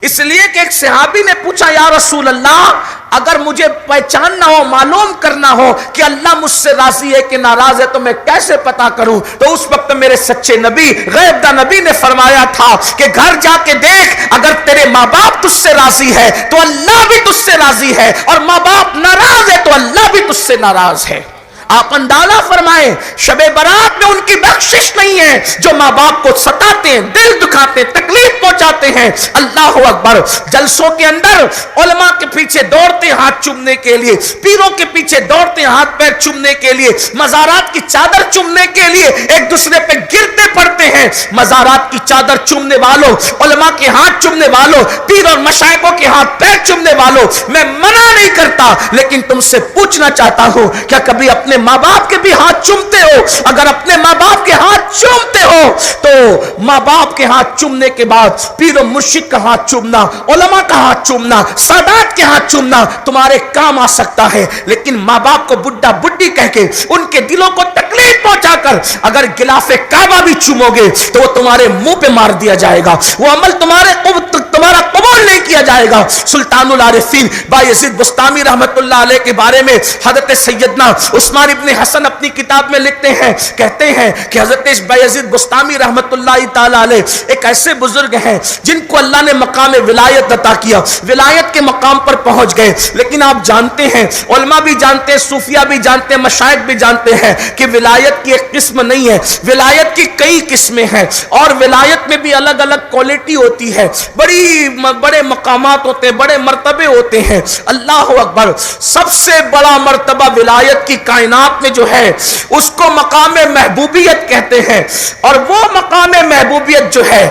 اس لیے کہ ایک صحابی نے پوچھا یا رسول اللہ اگر مجھے پہچاننا ہو معلوم کرنا ہو کہ اللہ مجھ سے راضی ہے کہ ناراض ہے تو میں کیسے پتا کروں؟ تو اس وقت میرے سچے نبی غیب دا نبی نے فرمایا تھا کہ گھر جا کے دیکھ، اگر تیرے ماں باپ تجھ سے راضی ہے تو اللہ بھی تجھ سے راضی ہے، اور ماں باپ ناراض ہے تو اللہ بھی تجھ سے ناراض ہے۔ آپ اندازہ فرمائیں شب برات میں ان کی بخشش نہیں ہے جو ماں باپ کو ستاتے ہیں، دل دکھاتے ہیں، تکلیف پہنچاتے ہیں۔ اللہ اکبر، جلسوں کے اندر علماء کے پیچھے دوڑتے ہیں ہاتھ چومنے کے لیے، پیروں کے پیچھے دوڑتے ہیں ہاتھ پیر چومنے کے لیے، مزارات کی چادر چومنے کے لیے ایک دوسرے پہ گرتے پڑتے ہیں۔ مزارات کی چادر چومنے والوں، علماء کے ہاتھ چومنے والوں، پیر اور مشائخوں کے ہاتھ پیر چومنے والوں، میں منع نہیں کرتا، لیکن تم سے پوچھنا چاہتا ہوں کیا کبھی اپنے ماں باپ کے بھی ہاتھ چومتے ہو؟ اگر اپنے ماں باپ کے ہاتھ چومتے ہو تو ماں باپ کے ہاتھ چومنے کے بعد پیر و مرشد کا ہاتھ چومنا، علماء کا ہاتھ چومنا، سادات کے ہاتھ چومنا تمہارے کام آ سکتا ہے، لیکن ماں باپ کو بڈھا بڈھی کہہ کے ان کے دلوں کو تکلیف پہنچا کر اگر غلاف کعبہ بھی چومو گے تو وہ تمہارے منہ پہ مار دیا جائے گا، وہ عمل تمہارا قبول نہیں کیا جائے گا۔ سلطان العارفین بایزید بسطامی رحمت اللہ علیہ کے بارے میں حضرت سیدنا عثمان ابن حسن اپنی کتاب میں لکھتے ہیں، کہتے ہیں کہ حضرت بایزید بسطامی رحمت اللہ تعالی علیہ ایک ایسے بزرگ ہیں جن کو اللہ نے مقام ولایت عطا کیا، ولایت کے مقام پر پہنچ گئے، لیکن آپ جانتے ہیں، علماء بھی جانتے ہیں، صوفیہ بھی جانتے ہیں، مشائخ بھی جانتے ہیں کہ ولایت کی ایک قسم نہیں ہے، ولایت کی کئی قسمیں ہیں، اور ولایت میں بھی الگ الگ کوالٹی ہوتی ہے، بڑے مقامات ہوتے ہیں، بڑے مرتبے ہوتے ہیں۔ اللہ اکبر، سب سے بڑا مرتبہ ولایت کی کائنات میں جو ہے اس کو مقام محبوبیت کہتے ہیں، اور وہ مقام محبوبیت جو ہے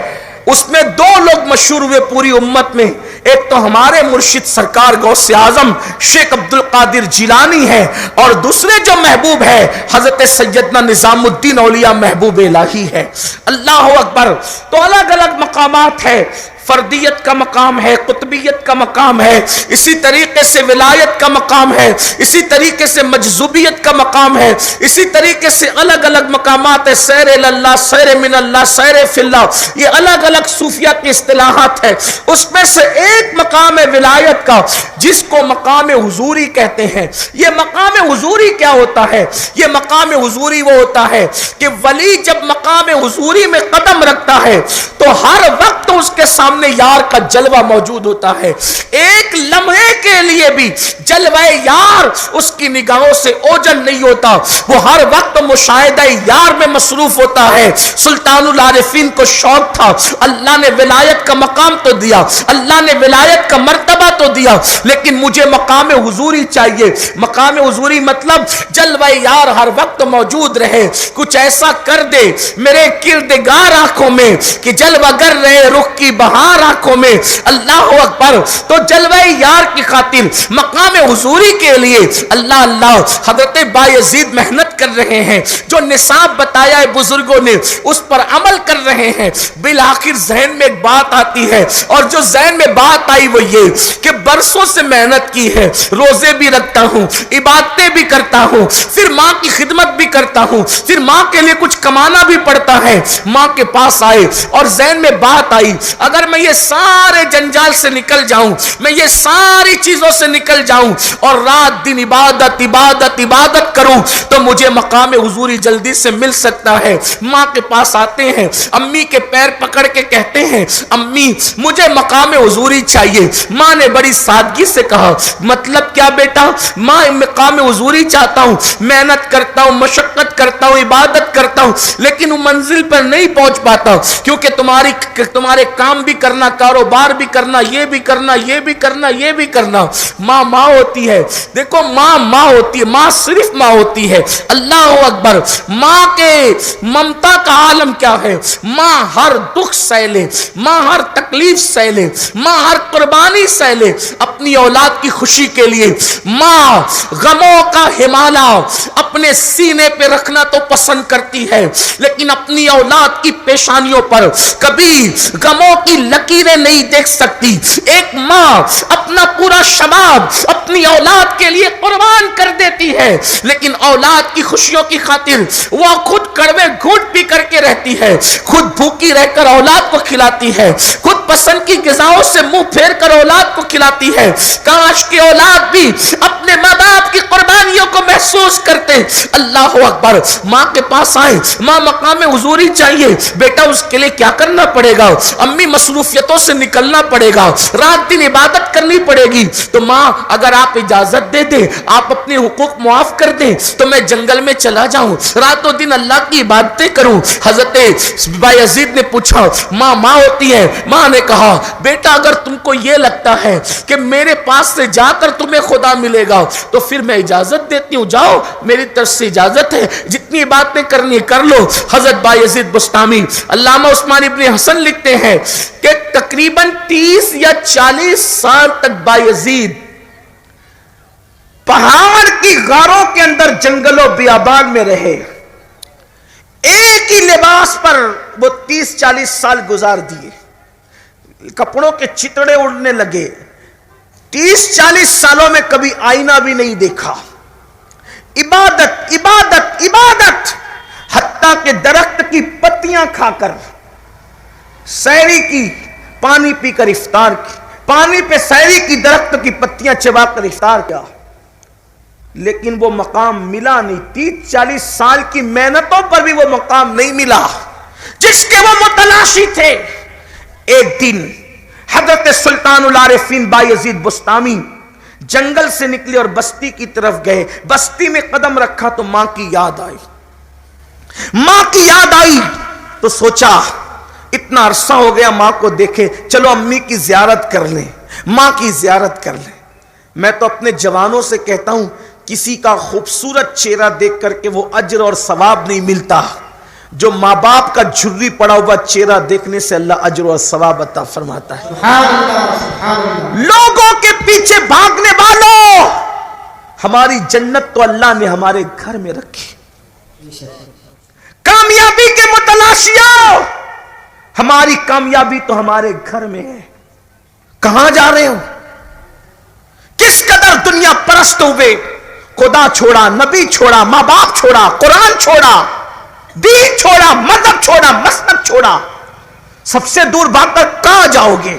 اس میں دو لوگ مشہور ہوئے پوری امت میں، ایک تو ہمارے مرشد سرکار غوث اعظم شیخ عبد القادر جیلانی ہے، اور دوسرے جو محبوب ہے حضرت سیدنا نظام الدین اولیاء محبوب الہی ہے۔ اللہ اکبر، تو الگ الگ مقامات ہے، فردیت کا مقام ہے، قطبیت کا مقام ہے، اسی طریقے سے ولایت کا مقام ہے، اسی طریقے سے مجذوبیت کا مقام ہے، اسی طریقے سے الگ الگ مقامات ہے، سیر اللہ، سیر من اللہ، سیر فی اللہ، یہ الگ الگ صوفیہ کی اصطلاحات ہے۔ اس میں سے ایک مقام ہے ولایت کا جس کو مقام حضوری کہتے ہیں۔ یہ مقام حضوری کیا ہوتا ہے؟ یہ مقام حضوری وہ ہوتا ہے کہ ولی جب مقام حضوری میں قدم رکھتا ہے تو ہر وقت اس کے سامنے یار کا جلوہ موجود ہوتا ہے، ایک لمحے کے لیے بھی جلوہ یار اس کی نگاہوں سے اوجل نہیں ہوتا، وہ ہر وقت مشاہدہ یار میں مصروف ہوتا ہے۔ سلطان العارفین کو شوق تھا، اللہ نے ولایت کا مقام تو دیا، اللہ نے ولایت کا مرتبہ تو دیا، لیکن مجھے مقام حضوری چاہیے۔ مقام حضوری مطلب جلوہ یار ہر وقت موجود رہے، کچھ ایسا کر دے میرے کردگار آنکھوں میں کہ جلوہ گر رہے رخ کی بہار آنکھوں میں۔ اللہ اکبر، تو جلوہ یار کی خاطر مقام حضوری کے لیے اللہ اللہ حضرت بایزید محنت کر رہے ہیں، جو نصاب بتایا ہے بزرگوں نے اس پر عمل کر رہے ہیں۔ بالآخر ذہن میں ایک بات آتی ہے، اور جو ذہن میں بات آئی وہ یہ کہ برسوں سے محنت کی ہے، روزے بھی رکھتا ہوں، عبادتیں بھی کرتا ہوں، پھر ماں کی خدمت بھی کرتا ہوں، پھر ماں کے لیے کچھ کمانا بھی پڑتا ہے۔ ماں کے پاس آئے اور ذہن میں بات آئی، اگر میں یہ سارے جنجال سے نکل جاؤں، میں یہ ساری چیزوں سے نکل جاؤں اور رات دن عبادت عبادت عبادت کروں تو مجھے مقام حضوری جلدی سے مل سکتا ہے۔ ماں کے پاس آتے ہیں، امی کے پیر پکڑ کے کہتے ہیں امی مجھے مقام حضوری چاہیے۔ ماں نے بڑی سادگی سے کہا مطلب کیا بیٹا؟ ماں مقام حضوری چاہتا ہوں، محنت کرتا ہوں، مشقت کرتا ہوں، عبادت کرتا ہوں، لیکن وہ منزل پر نہیں پہنچ پاتا کیونکہ تمہارے کام بھی کرنا، کاروبار بھی کرنا، یہ بھی کرنا، یہ بھی کرنا، یہ بھی کرنا۔ ماں ماں ہوتی ہے، دیکھو ماں ماں ہوتی ہے، ماں صرف ماں ہوتی ہے۔ اللہ اکبر، ماں کے ممتا کا عالم کیا ہے؟ ماں ہر دکھ سہ لے، ماں ہر تکلیف سہ لے، ماں ہر قربانی سہ لے اپنی اولاد کی خوشی کے لیے۔ ماں غموں کا ہمالا اپنے سینے پہ رکھنا تو پسند کرتی ہے، لیکن اپنی اولاد کی پیشانیوں پر کبھی غموں کی لکیریں نہیں دیکھ سکتی۔ ایک ماں اپنا پورا شباب اپنی اولاد کے لیے قربان کر دیتی ہے، لیکن اولاد کی خوشیوں کی خاطر وہ خود کڑوے گھونٹ پی کر کے رہتی ہے، خود بھوکی رہ کر اولاد کو کھلاتی ہے، خود پسند کی غذاؤں سے منہ پھیر کر اولاد کو کھلاتی ہے۔ کاش کی اولاد بھی اپنے ماں باپ کی قربانیوں کو محسوس کرتے۔ اللہ اکبر، ماں کے پاس آئے، ماں مقام حضوری چاہیے، بیٹا اس کے لیے کیا کرنا پڑے گا؟ امی مصروفیتوں سے نکلنا پڑے گا، رات دن عبادت کرنی پڑے گی، تو ماں اگر آپ اجازت دے دیں، آپ اپنے حقوق معاف کر دیں تو میں جنگل میں چلا جاؤں، رات و دن اللہ کی عبادتیں کروں۔ حضرت بایزید نے پوچھا، ماں ہوتی ہے؟ ماں نے کہا، بیٹا اگر تم کو یہ لگتا ہے کہ میرے پاس سے جا کر تمہیں خدا ملے گا تو پھر میں اجازت دیتی ہوں، جاؤ، میری طرف سے اجازت ہے، جتنی باتیں کرنی کر لو۔ حضرت بایزید بسطامی علامہ عثمان ابن حسن لکھتے ہیں کہ تقریباً 30 یا 40 سال تک بایزید پہاڑ کی غاروں کے اندر جنگل و بیابان میں رہے، ایک ہی لباس پر وہ 30-40 سال گزار دیے، کپڑوں کے چتڑے اڑنے لگے، 30-40 سالوں میں کبھی آئینہ بھی نہیں دیکھا، عبادت عبادت عبادت، حتیٰ کہ درخت کی پتیاں کھا کر، سحری کی، پانی پی کر افطار کی، پانی پہ سحری کی، درخت کی پتیاں چبا کر افطار کیا، لیکن وہ مقام ملا نہیں۔ 30-40 سال کی محنتوں پر بھی وہ مقام نہیں ملا جس کے وہ متلاشی تھے۔ ایک دن حضرت سلطان العارفین بایزید بسطامی جنگل سے نکلے اور بستی کی طرف گئے، بستی میں قدم رکھا تو ماں کی یاد آئی، ماں کی یاد آئی تو سوچا اتنا عرصہ ہو گیا ماں کو دیکھے، چلو امی کی زیارت کر لیں، ماں کی زیارت کر لیں۔ میں تو اپنے جوانوں سے کہتا ہوں، کسی کا خوبصورت چہرہ دیکھ کر کے وہ اجر اور ثواب نہیں ملتا، جو ماں باپ کا جھری پڑا ہوا چہرہ دیکھنے سے اللہ اجر اور ثواب عطا فرماتا ہے۔ سبحان اللہ، سبحان اللہ۔ لوگوں کے پیچھے بھاگنے والوں، ہماری جنت تو اللہ نے ہمارے گھر میں رکھی۔ کامیابی کے متلاشیوں، ہماری کامیابی تو ہمارے گھر میں ہے۔ کہاں جا رہے ہو؟ کس قدر دنیا پرست ہوئے، خدا چھوڑا، نبی چھوڑا، ماں باپ چھوڑا، قرآن چھوڑا، دین چھوڑا، مذہب چھوڑا، مسلک چھوڑا، سب سے دور بھاگ کر کہاں جاؤ گے؟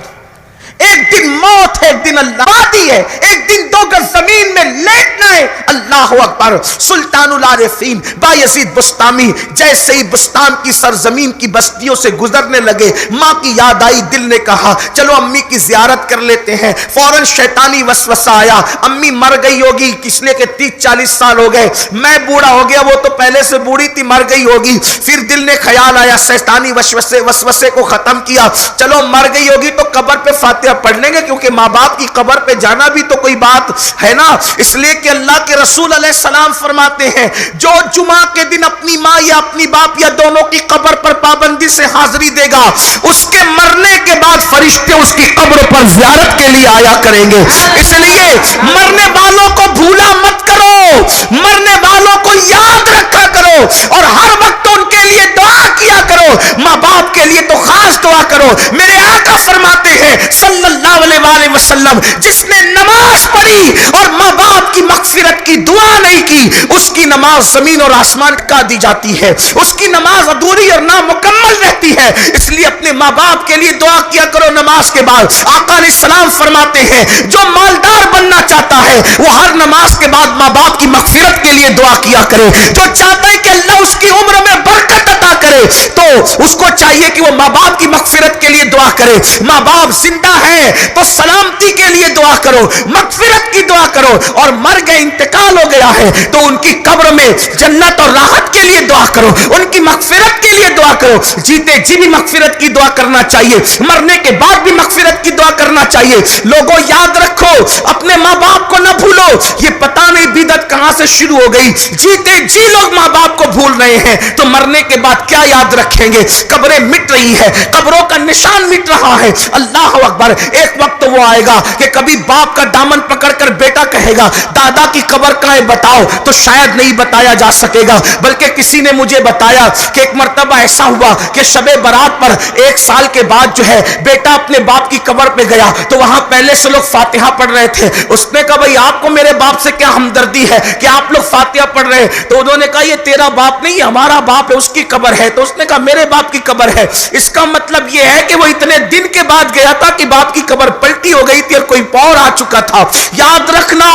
ایک دن موت ہے، ایک دن اللہ وادی ہے، ایک دن 2 گز زمین میں لیٹنا ہے۔ اللہ اکبر۔ سلطان العارفین بایزید بسطامی جیسے ہی بستان کی سرزمین کی بستیوں سے گزرنے لگے، ماں کی یاد آئی، دل نے کہا چلو امی کی زیارت کر لیتے ہیں۔ فوراً شیطانی وسوسہ آیا، امی مر گئی ہوگی، اس لیے کہ 30-40 سال ہو گئے، میں بوڑھا ہو گیا، وہ تو پہلے سے بوڑھی تھی، مر گئی ہوگی۔ پھر دل نے خیال آیا، شیطانی وسوسے کو ختم کیا، چلو مر گئی ہوگی تو قبر پہ فاتحہ پڑھ لیں گے، کیونکہ ماں باپ کی قبر پہ جانا بھی تو کوئی بات ہے نا۔ اس لیے کہ اللہ کے رسول علیہ السلام فرماتے ہیں، جو جمعہ کے دن اپنی ماں یا اپنی باپ یا دونوں کی قبر پر پابندی سے حاضری دے گا، اس کے مرنے کے بعد فرشتے اس کی قبر پر زیارت کے لیے آیا کریں گے۔ اس لیے مرنے والوں کو بھولا مت کرو، مرنے والوں کو یاد رکھا کرو، اور ہر وقت ان کے لیے دعا کیا کرو۔ ماں باپ کے لیے تو خاص دعا کرو۔ میرے آقا فرماتے ہیں صلی اللہ علیہ وآلہ وسلم، جس نے نماز پڑھی اور ماں باپ کی مغفرت کی دعا نہیں کی، اس کی نماز زمین اور آسمان کا دی جاتی ہے، اس کی نماز ادھوری اور نامکمل رہتی ہے۔ اس لیے اپنے ماں باپ کے لیے دعا کیا کرو نماز کے بعد۔ آقا علیہ السلام فرماتے ہیں، جو مالدار بننا چاہتا ہے وہ ہر نماز کے بعد ماں باپ کی مغفرت کے لیے دعا کیا کرے۔ جو چاہتا ہے کہ اللہ اس کی عمر میں برکت عطا کرے تو اس کو چاہیے کہ وہ ماں باپ کی مغفرت کے لیے دعا کرے۔ ماں باپ زندہ ہے تو سلامتی کے لیے دعا کرو، مغفرت کی دعا کرو، اور مر گئے، انتقال ہو گیا ہے تو ان کی قبر میں جنت اور راحت کے لیے دعا کرو، ان کی مغفرت کے لیے دعا کرو۔ جیتے جی بھی مغفرت کی دعا کرنا چاہیے، مرنے کے بعد بھی مغفرت کی دعا کرنا چاہیے۔ لوگوں یاد رکھو، اپنے ماں باپ کو نہ بھولو۔ یہ پتہ نہیں بدعت کہاں سے شروع ہو گئی، جیتے جی لوگ ماں باپ کو بھول رہے ہیں تو مرنے کے بعد کیا یاد رکھیں گے؟ قبریں مٹ رہی ہے، قبروں کا نشان مٹ رہا ہے۔ اللہ اکبر۔ ایک وقت وہ آئے گا کہ کبھی باپ کا دامن پکڑ کر بیٹا کہے گا دادا کی قبر کہاں ہے بتاؤ، تو شاید نہیں بتایا جا سکے گا، بلکہ کسی نے مجھے بتایا کہ ایک مرتبہ ایسا ہوا کہ شب برات پر 1 سال کے بعد جو ہے بیٹا اپنے باپ کی قبر پہ گیا تو وہاں پہلے سے لوگ فاتحہ پڑھ رہے تھے. اس نے کہا بھائی آپ کو میرے باپ سے کیا ہمدردی ہے کہ آپ لوگ فاتحہ پڑھ رہے ہیں؟ تو انہوں نے کہا یہ تیرا باپ نہیں ہمارا باپ ہے, اس کی قبر ہے. تو اس نے کہا میرے باپ کی قبر ہے. اس کا مطلب یہ ہے کہ وہ اتنے دن کے بعد گیا تھا کہ باپ کی قبر پلٹی ہو گئی تھی اور کوئی اور آ چکا تھا. یاد رکھنا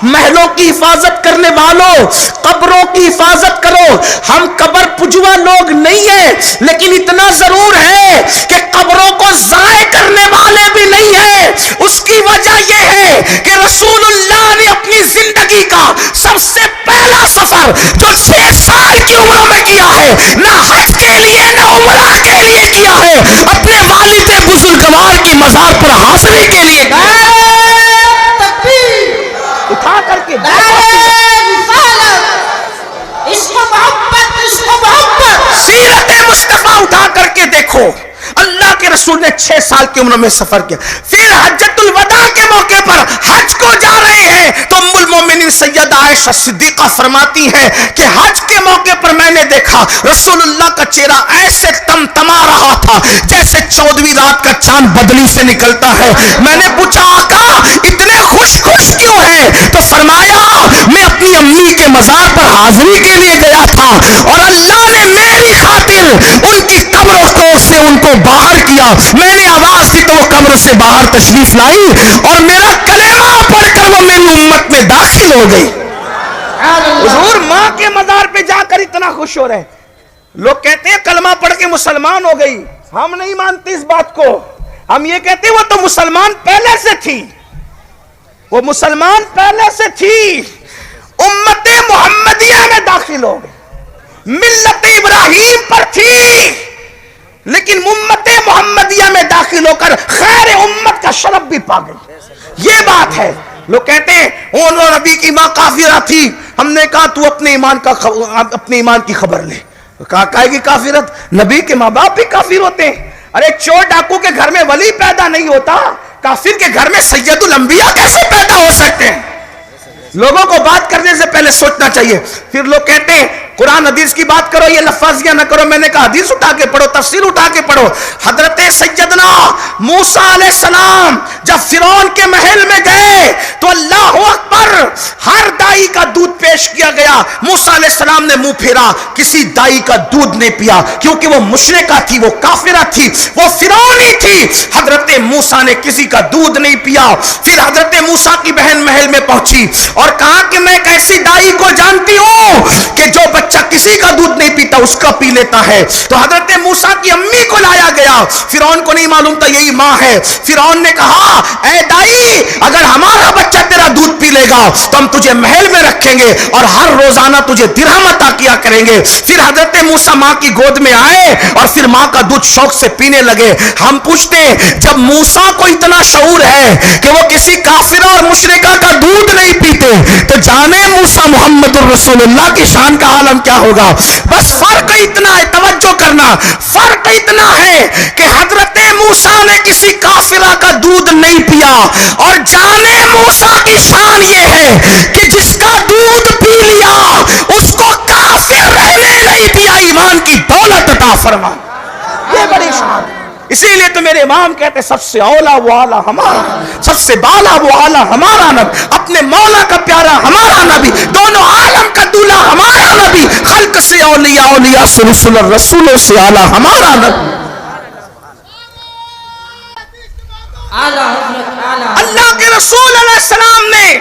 محلوں کی حفاظت کرنے والوں, قبروں کی حفاظت کرو. ہم قبر پجوا لوگ نہیں ہیں, لیکن اتنا ضرور ہے کہ قبروں کو ضائع کرنے والے بھی نہیں ہیں. اس کی وجہ یہ ہے کہ رسول اللہ نے اپنی زندگی کا سب سے پہلا سفر جو 6 سال کی عمر میں کیا ہے, نہ حج کے لیے نہ عمرہ کے لیے کیا ہے, اپنے والد بزرگوار کی مزار پر حاضری کے لیے اٹھا کر کے سیرت مصطفیٰ اٹھا کر کے دیکھو. اللہ کے رسول نے 6 سال کی عمر میں سفر کیا. پھر حجۃ الوداع کے موقع پر حج کو جا رہے ہیں تو ام المومنین سیدہ عائشہ صدیقہ فرماتی ہیں کہ حج کے موقع پر میں نے دیکھا رسول اللہ کا چہرہ ایسے تمتما رہا تھا جیسے 14ویں رات کا چاند بدلی سے نکلتا ہے. میں نے پوچھا آقا اتنے خوش کیوں ہیں؟ تو فرمایا میں اپنی امی کے مزار پر حاضری کے لیے گیا تھا اور اللہ نے میری خاطر ان کی قبروں کو سے ان کو باہر کیا. میں نے آواز دی تو وہ قبر سے باہر تشریف لائی اور میرا کلمہ پڑھ کر وہ میری امت میں داخل ہو گئی. حضور ماں کے مزار پہ جا کر اتنا خوش ہو رہے. لوگ کہتے ہیں کلمہ پڑھ کے مسلمان ہو گئی. ہم نہیں مانتے اس بات کو. ہم یہ کہتے ہیں وہ تو مسلمان پہلے سے تھی, وہ مسلمان پہلے سے تھی, امت محمدیہ میں داخل ہو گئی, ملت ابراہیم پر تھی, لیکن امت محمدیہ میں داخل ہو کر خیر امت کا شرف بھی پا گئی. یہ بات ہے. لوگ کہتے ہیں انہوں نبی کی ماں کافرہ تھی. ہم نے کہا تو اپنے ایمان کی خبر لے. کہا کہے گی کافرت؟ نبی کے ماں باپ بھی کافر ہوتے ہیں. ارے چور ڈاکو کے گھر میں ولی پیدا نہیں ہوتا, کافر کے گھر میں سید الانبیاء کیسے پیدا ہو سکتے ہیں؟ لوگوں کو بات کرنے سے پہلے سوچنا چاہیے. پھر لوگ کہتے ہیں قرآن حدیث کی بات کرو, یہ لفاظیاں نہ کرو. میں نے کہا حدیث اٹھا کے پڑھو, تفسیر اٹھا کے پڑھو. حضرت سیدنا موسیٰ علیہ السلام جب فرعون کے محل میں گئے تو اللہ اکبر, ہر دائی کا دودھ پیش کیا گیا. موسیٰ علیہ السلام نے منہ پھیرا, کسی دائی کا دودھ نہیں پیا کیونکہ وہ مشرکہ تھی, وہ کافرہ تھی, وہ فرعونی تھی. حضرت موسیٰ نے کسی کا دودھ نہیں پیا. پھر حضرت موسیٰ کی بہن محل میں پہنچی اور کہا کہ میں ایک ایسی دائی کو جانتی ہوں کہ جو بچہ کسی کا دودھ نہیں پیتا اس کا پی لیتا ہے. تو حضرت موسیٰ کی امی کو لایا گیا. فرعون کو نہیں معلوم تھا یہی ماں ہے. فرعون نے کہا اے دائی اگر ہمارا بچہ تیرا دودھ پی لے گا تو ہم تجھے محل میں رکھیں گے اور ہر روزانہ تجھے درہم عطا کیا کریں گے. پھر حضرت موسیٰ ماں کی گود میں آئے اور پھر ماں کا دودھ شوق سے پینے لگے. ہم پوچھتے ہیں جب موسیٰ کو اتنا شعور ہے کہ وہ کسی کافرہ اور مشرکہ کا دودھ نہیں پیتے تو جانے موسیٰ محمد الرسول اللہ کی شان کا عالم کیا ہوگا. بس فرق اتنا ہے, توجہ کرنا, فرق اتنا ہے کہ حضرت موسیٰ نے کسی کافرہ کا دودھ نہیں پیا اور جانے موسیٰ کی شان یہ ہے کہ جس کا دودھ پی لیا اس کو کافر رہنے نہیں دیا, ایمان کی دولت عطا فرما. یہ بڑی شان. اسی لیے تو میرے امام کہتے سب سے اولا وہ اعلیٰ ہمارا, سب سے بالا وہ اعلیٰ ہمارا نبی, اپنے مولا کا پیارا ہمارا نبی, دونوں عالم کا دولہ ہمارا نبی, خلق سے اولیاء سے رسول, رسولوں سے اعلیٰ ہمارا نبی. اللہ کے رسول علیہ السلام نے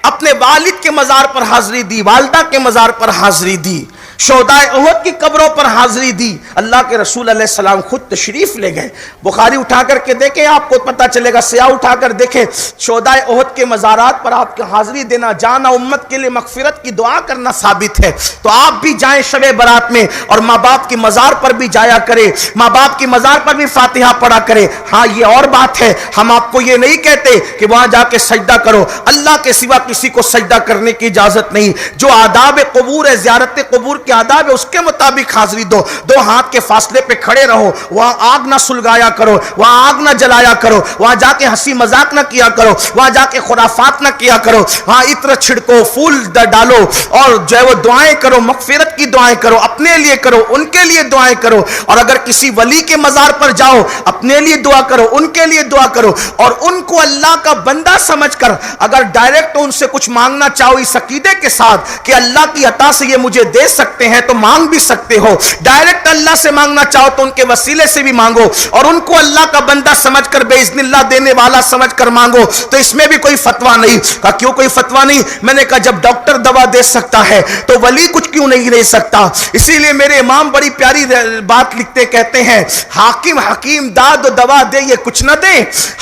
اپنے والد کے مزار پر حاضری دی, والدہ کے مزار پر حاضری دی, شہدائے احد کی قبروں پر حاضری دی. اللہ کے رسول علیہ السلام خود تشریف لے گئے. بخاری اٹھا کر کے دیکھیں, آپ کو پتہ چلے گا, سیاہ اٹھا کر دیکھیں, شہدائے احد کے مزارات پر آپ کی حاضری دینا, جانا, امت کے لیے مغفرت کی دعا کرنا ثابت ہے. تو آپ بھی جائیں شب برات میں اور ماں باپ کی مزار پر بھی جایا کرے, ماں باپ کی مزار پر بھی فاتحہ پڑھا کرے. ہاں یہ اور بات ہے, ہم آپ کو یہ نہیں کہتے کہ وہاں جا کے سجدہ کرو, اللہ کے سوا کسی کو سجدہ کرنے کی اجازت نہیں. جو آداب قبور ہے, زیارت قبور کے آداب ہے اس کے مطابق حاضری دو. 2 ہاتھ کے فاصلے پہ کھڑے رہو, وہاں آگ نہ سلگایا کرو, وہاں آگ نہ جلایا کرو, وہاں جا کے ہنسی مذاق نہ کیا کرو, وہاں جا کے خرافات نہ کیا کرو, وہاں عطر چھڑکو, پھول ڈالو اور جو ہے وہ دعائیں کرو, مغفرت کی دعائیں کرو, اپنے لیے کرو, ان کے لیے دعائیں کرو. اور اگر کسی ولی کے مزار پر جاؤ اپنے لیے دعا کرو, ان کے لیے دعا کرو, اور ان کو اللہ کا بندہ سمجھ کر اگر ڈائریکٹ ان سے کچھ مانگنا چاہو اس عقیدے کے ساتھ کہ اللہ کی عطا سے یہ مجھے دے سکتے ہیں تو مانگ بھی سکتے ہو. ڈائریکٹ اللہ سے مانگنا چاہو تو ان کے وسیلے سے بھی مانگو, اور ان کو اللہ کا بندہ سمجھ کر بے اذن اللہ دینے والا سمجھ کر مانگو. تو اس میں بھی کوئی فتویٰ نہیں. کہا کیوں کوئی فتویٰ نہیں؟ میں نے کہا جب ڈاکٹر دوا دے سکتا ہے تو ولی کچھ کیوں نہیں دے سکتا؟ اسی لیے میرے امام بڑی پیاری بات لکھتے, کہتے ہیں حاکم حکیم داد و دوا دے یہ کچھ نہ دے,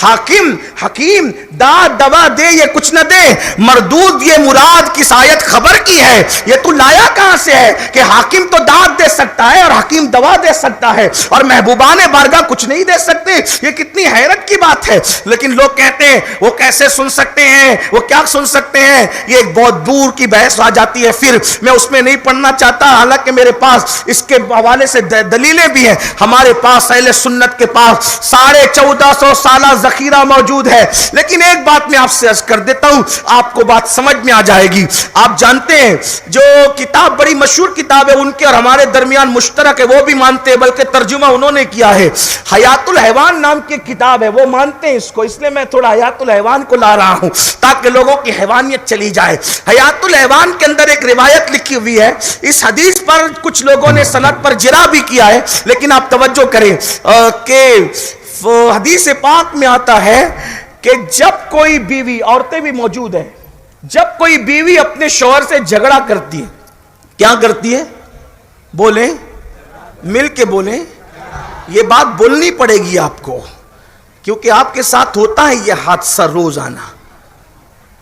حاکم حکیم داد دوا دے یہ کچھ نہ دے, مردود یہ مراد کس آیت خبر کی ہے, یہ تو لایا کہاں سے ہے کہ حاکم تو داد دے سکتا ہے اور حکیم دوا دے سکتا ہے اور محبوبان بارگاہ کچھ نہیں دے سکتے؟ یہ کتنی حیرت کی بات ہے. لیکن لوگ کہتے ہیں وہ کیسے سن سکتے ہیں, وہ کیا سن سکتے ہیں, یہ ایک بہت دور کی بحث آ جاتی ہے. پھر میں اس میں نہیں پڑھنا چاہتا, حالانکہ میرے پاس اس کے حوالے سے دلیلیں بھی ہیں. ہمارے پاس اہل سنت کے پاس 1450 سالہ ذخیرہ موجود ہے. لیکن ایک بات میں آپ سے عرض کر دیتا ہوں, آپ کو بات سمجھ میں آ جائے گی. آپ جانتے ہیں جو کتاب بڑی مشہور کتاب ہے ان کے اور ہمارے درمیان مشترک ہے, وہ بھی مانتے ہیں, بلکہ ترجمہ انہوں نے کیا ہے, حیات الحیوان نام کی کتاب ہے, وہ مانتے ہیں اس کو. اس لیے میں تھوڑا حیات الحیوان کو لا رہا ہوں تاکہ لوگوں کی حیوانیت چلی جائے. حیات الحیوان کے اندر ایک روایت لکھی ہوئی ہے, اس حدیث پر کچھ لوگوں نے سند پر جرح بھی کیا ہے, لیکن آپ توجہ کریں کہ حدیث پاک میں آتا ہے کہ جب کوئی بیوی, عورتیں بھی موجود ہیں, جب کوئی بیوی اپنے شوہر سے جھگڑا کرتی ہے, کیا کرتی ہے؟ بولیں, مل کے بولیں. یہ بات بولنی پڑے گی آپ کو, کیونکہ آپ کے ساتھ ہوتا ہے یہ حادثہ روزانہ.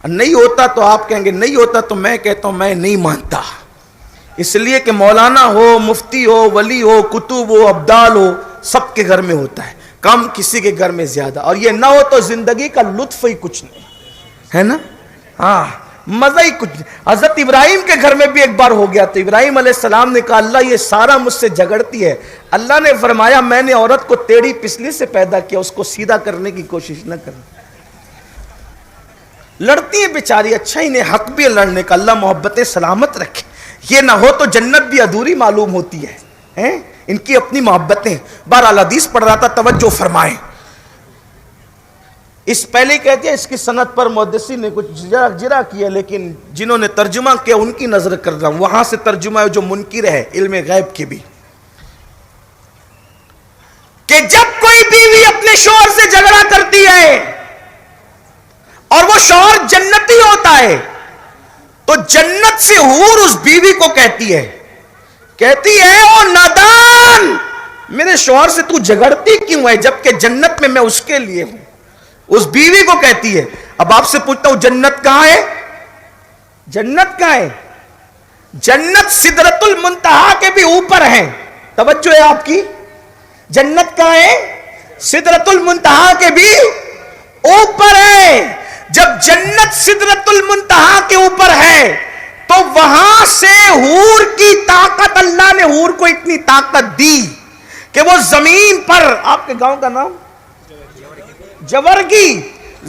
نہیں ہوتا تو آپ کہیں گے نہیں ہوتا, تو میں کہتا ہوں میں نہیں مانتا. اس لیے کہ مولانا ہو, مفتی ہو, ولی ہو, کتب ہو, ابدال ہو, سب کے گھر میں ہوتا ہے, کم کسی کے گھر میں زیادہ. اور یہ نہ ہو تو زندگی کا لطف ہی کچھ نہیں ہے نا. ہاں, مزہ ہی کچھ نہیں. حضرت ابراہیم کے گھر میں بھی ایک بار ہو گیا تو ابراہیم علیہ السلام نے کہا اللہ یہ سارا مجھ سے جھگڑتی ہے. اللہ نے فرمایا میں نے عورت کو ٹیڑھی پسلی سے پیدا کیا, اس کو سیدھا کرنے کی کوشش نہ کرنا. لڑتی ہیں بیچاری, اچھا ہی نہیں, حق بھی لڑنے کا, اللہ محبتیں سلامت رکھے. یہ نہ ہو تو جنت بھی ادھوری معلوم ہوتی ہے, ان کی اپنی محبتیں. بہرحال حدیث پڑھ رہا تھا, توجہ فرمائیں. اس پہلے کہتے ہیں اس کی سند پر محدثی نے کچھ جرح کیا, لیکن جنہوں نے ترجمہ کیا ان کی نظر کر رہا ہوں, وہاں سے ترجمہ ہے جو منکر ہے علم غیب کے بھی, کہ جب کوئی بیوی اپنے شوہر سے جھگڑا کرتی ہے اور وہ شوہر جنتی ہوتا ہے تو جنت سے حور اس بیوی کو کہتی ہے او نادان, میرے شوہر سے تو جھگڑتی کیوں ہے جبکہ جنت میں اس کے لیے ہوں. اس بیوی کو کہتی ہے. اب آپ سے پوچھتا ہوں جنت کہاں ہے؟ جنت کہاں ہے؟ جنت سدرۃ المنتہا کے بھی اوپر ہے. توجہ ہے آپ کی, جنت کہاں ہے؟ سدرۃ المنتہا کے بھی اوپر ہے. جب جنت سدرۃ المنتہا کے اوپر ہے تو وہاں سے حور کی طاقت, اللہ نے حور کو اتنی طاقت دی کہ وہ زمین پر, آپ کے گاؤں کا نام جورگی,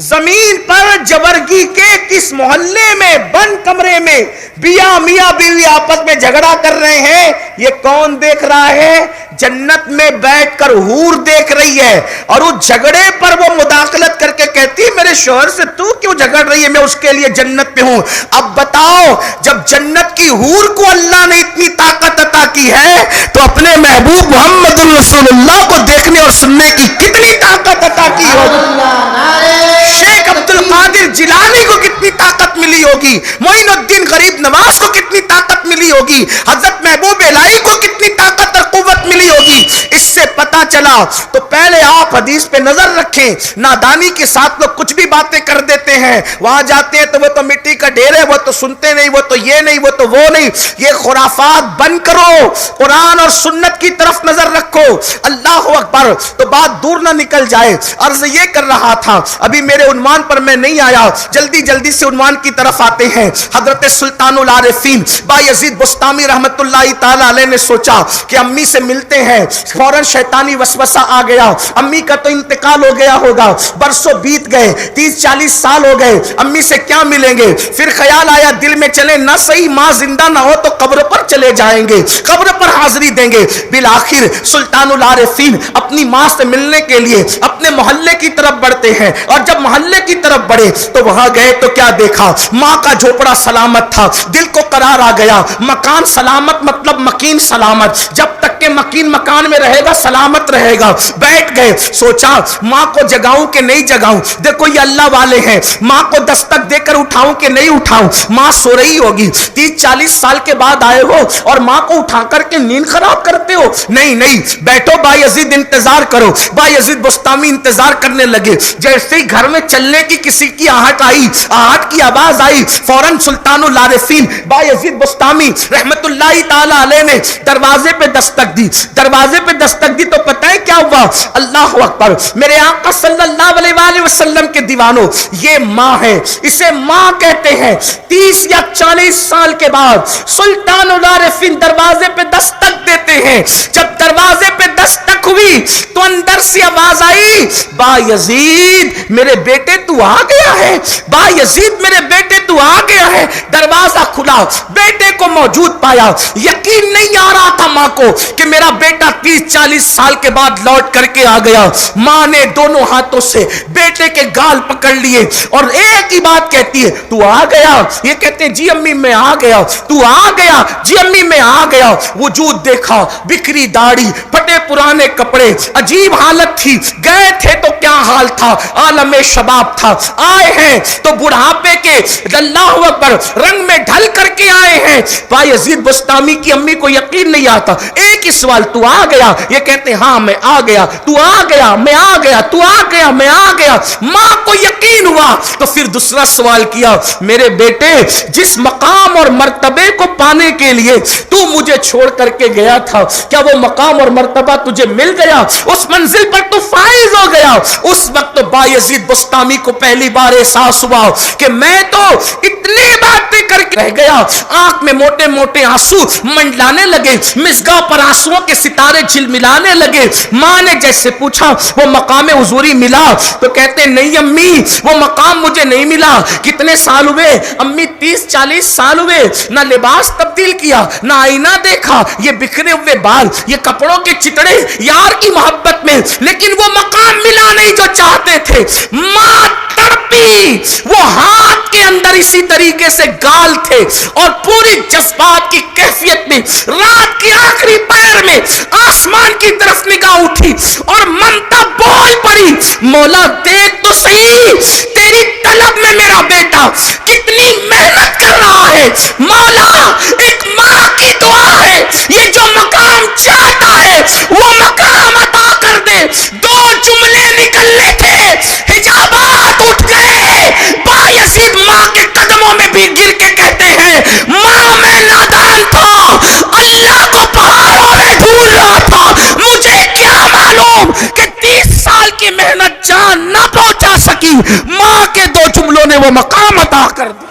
زمین پر جورگی کے کس محلے میں بند کمرے میں میاں بیوی آپس میں جھگڑا کر رہے ہیں, یہ کون دیکھ رہا ہے؟ جنت میں بیٹھ کر حور دیکھ رہی ہے. اور اس جھگڑے پر وہ مداخلت کر کے کہتی میرے شوہر سے تو کیوں جھگڑ رہی ہے, میں اس کے لیے جنت میں ہوں. اب بتاؤ جب جنت کی حور کو اللہ نے اتنی طاقت عطا کی ہے تو اپنے محبوب محمد رسول اللہ کو دیکھنے اور سننے کی کتنی طاقت عطا کی ہوگی. شیخ عبد القادر جیلانی کو کتنی طاقت ملی ہوگی, معین الدین غریب نواز کو کتنی طاقت ملی ہوگی, حضرت محبوب الہی کو کتنی طاقت اور قوت ملی ہوگی. اس سے پتا چلا. تو پہلے آپ حدیث پہ نظر رکھیں, نادانی کے ساتھ لوگ کچھ بھی باتیں کر دیتے کہتے ہیں وہاں جاتے ہیں تو وہ تو مٹی کا ڈھیر ہے, وہ تو سنتے نہیں, وہ تو یہ نہیں, وہ تو وہ نہیں. یہ خرافات بند کرو, قرآن اور سنت کی طرف نظر رکھو. اللہ اکبر. تو بات دور نہ نکل جائے, عرض یہ کر رہا تھا, ابھی میرے عنوان پر میں نہیں آیا, جلدی سے عنوان کی طرف آتے ہیں. حضرت سلطان العارفین بایزید بسطامی رحمت اللہ تعالی علیہ نے سوچا کہ امی سے ملتے ہیں, فوراً شیطانی وسوسہ آ گیا. امی کا تو انتقال ہو گیا ہوگا, برسوں بیت گئے, 30-40 سال ہو گئے, امی سے کیا ملیں گے. پھر خیال آیا دل میں, چلے نہ صحیح ماں زندہ نہ ہو تو قبر پر چلے جائیں گے, قبر پر حاضری دیں گے. بالآخر سلطان العارفین اپنی ماں سے ملنے کے لیے اپنے محلے کی طرف بڑھتے ہیں, اور جب محلے کی طرف بڑھے تو وہاں گئے تو کیا دیکھا, ماں کا جھوپڑا سلامت تھا. دل کو قرار آ گیا, مکان سلامت مطلب مکین سلامت, جب تک کہ مکین مکان میں رہے گا سلامت رہے گا. بیٹھ گئے, سوچا ماں کو جگاؤں کہ نہیں جگاؤں, دیکھو یہ اللہ والے ہیں, ماں کو دستک دے کر اٹھاؤں کہ نہیں اٹھاؤں, ماں سو رہی ہوگی, 30-40 سال کے بعد آئے ہو اور ماں کو اٹھا کر کے نیند خراب کرتے ہو. نہیں بیٹھو بایزید انتظار کرو. بایزید بسطامی انتظار کرنے لگے. جیسے ہی گھر میں چلنے کی کسی کی آہٹ آئی, آہٹ کی آواز آئی, فوراً سلطان العارفین بایزید بسطامی رحمت اللہ تعالی علیہ نے دروازے پہ دستک دی. دروازے پہ دستک دی تو پتہ ہے کیا ہوا, اللہ اکبر, میرے آقا صلی اللہ علیہ وآلہ وسلم کے دیوانوں, یہ ماں ہے, اسے ماں کہتے ہیں. 30 یا 40 سال کے بعد سلطان العارفین دروازے پہ دستک دیتے ہیں. جب دروازے پہ دستک ہوئی تو اندر سے آواز آئی, بایزید میرے بیٹے تو آ گیا ہے, بایزید میرے بیٹے تو آ گیا ہے. دروازہ کھلا, بیٹے کو موجود پایا. یقین نہیں آ رہا تھا ماں کو کہ میرا بیٹا 30-40 سال کے بعد لوٹ کر کے آ گیا. ماں نے دونوں ہاتھوں سے بیٹے کے گال پکڑ لیے اور ایک ہی بات کہتی ہے, تو آ گیا. یہ کہتے ہیں جی امی میں آ گیا. تو آ گیا, جی امی میں آ گیا. وجود دیکھا, بکھری داڑھی, پھٹے پرانے کپڑے, عجیب حالت تھی. گئے تھے تو کیا حال تھا, عالم شباب تھا. آئے ہیں تو بڑھاپے کے اللہ اکبر رنگ میں ڈھل کر کے آئے ہیں. بایزید بسطامی کی امی کو یقین نہیں آتا. ایک ہی سوال, تو آ گیا. یہ کہتے ہیں ہاں میں آ گیا. تو آ گیا, میں آ گیا. تو آ گیا, میں آ گیا. ماں کو یقین ہوا تو پھر دوسرا سوال کیا, میرے بیٹے جس مقام اور مرتبے کو پانے کے لیے تو مجھے چھوڑ کر کے گیا تھا, کیا وہ مقام اور مرتبہ تجھے مل گیا, اس منزل پر تو فائز ہو گیا. اس وقت بایزید بسطامی کو پہلی بار احساس ہوا کہ میں تو اتنی باتیں کر کے رہ گیا. آنکھ میں موٹے موٹے آنسو منڈلانے لگے, مزگاں پر آنسوؤں کے ستارے جھلملانے لگے. ماں نے جیسے پوچھا وہ مقام حضوری ملا, تو کہتے نہیں امی وہ مقام مجھے نہیں ملا. کتنے سال ہوئے امی, 30-40 سال ہوئے. نہ لباس تبدیل کیا, نہ آئینہ دیکھا, یہ بکھرے ہوئے بال, یہ کپڑوں کے چتڑے یار کی محبت میں, لیکن وہ مقام ملا نہیں جو چاہتے تھے. ماں تڑپی, وہ ہاتھ کے اندر اسی طریقے سے گال تھے اور پوری جذبات کی کیفیت میں رات کی آخری پہر میں آسمان کی طرف نگاہ اٹھی اور ممتا بول پڑی, مولا دیکھ تو صحیح تیری طلب میں میرا بیٹا کتنی محنت کر رہا ہے. مولا ایک ماں کی دعا ہے, یہ جو مقام چاہتا ہے وہ مقام عطا کر دے. 2 جملے نکلنے تھے, حجابات اٹھ گئے. بایزید ماں کے قدموں میں بھی گر کے کہتے ہیں, ماں میں نادان تھا, اللہ کو پہاڑوں میں ڈھونڈ رہا تھا, مجھے کیا معلوم کہ 30 سال کی محنت جان نہ پہنچا سکی. ماں کے 2 جملوں نے وہ مقام عطا کر دیا.